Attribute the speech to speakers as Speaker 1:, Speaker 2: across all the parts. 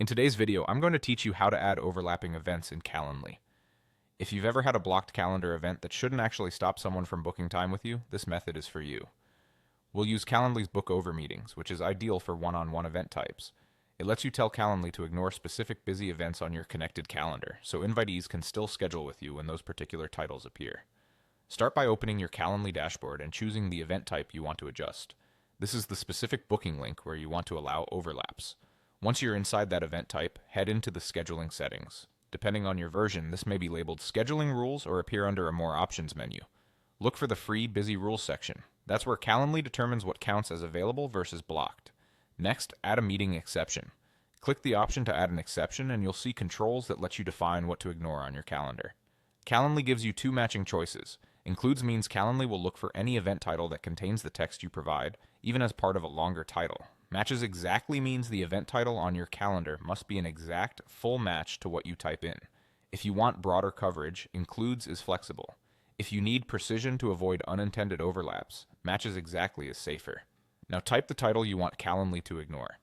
Speaker 1: In today's video, I'm going to teach you how to add overlapping events in Calendly. If you've ever had a blocked calendar event that shouldn't actually stop someone from booking time with you, this method is for you. We'll use Calendly's book over meetings, which is ideal for one-on-one event types. It lets you tell Calendly to ignore specific busy events on your connected calendar, so invitees can still schedule with you when those particular titles appear. Start by opening your Calendly dashboard and choosing the event type you want to adjust. This is the specific booking link where you want to allow overlaps. Once you're inside that event type, head into the scheduling settings. Depending on your version, this may be labeled Scheduling Rules or appear under a More Options menu. Look for the free Busy Rules section. That's where Calendly determines what counts as available versus blocked. Next, add a meeting exception. Click the option to add an exception and you'll see controls that let you define what to ignore on your calendar. Calendly gives you two matching choices. Includes means Calendly will look for any event title that contains the text you provide, even as part of a longer title. Matches exactly means the event title on your calendar must be an exact, full match to what you type in. If you want broader coverage, includes is flexible. If you need precision to avoid unintended overlaps, matches exactly is safer. Now type the title you want Calendly to ignore.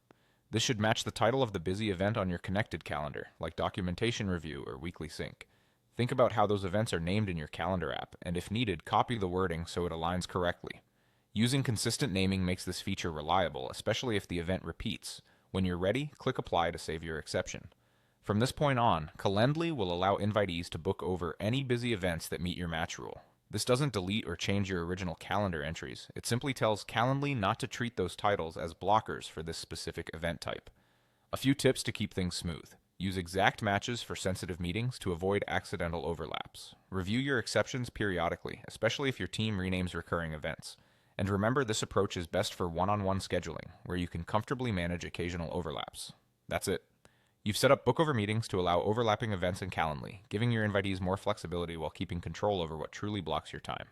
Speaker 1: This should match the title of the busy event on your connected calendar, like documentation review or weekly sync. Think about how those events are named in your calendar app, and if needed, copy the wording so it aligns correctly. Using consistent naming makes this feature reliable, especially if the event repeats. When you're ready, click Apply to save your exception. From this point on, Calendly will allow invitees to book over any busy events that meet your match rule. This doesn't delete or change your original calendar entries. It simply tells Calendly not to treat those titles as blockers for this specific event type. A few tips to keep things smooth. Use exact matches for sensitive meetings to avoid accidental overlaps. Review your exceptions periodically, especially if your team renames recurring events. And remember, this approach is best for one-on-one scheduling, where you can comfortably manage occasional overlaps. That's it. You've set up book over meetings to allow overlapping events in Calendly, giving your invitees more flexibility while keeping control over what truly blocks your time.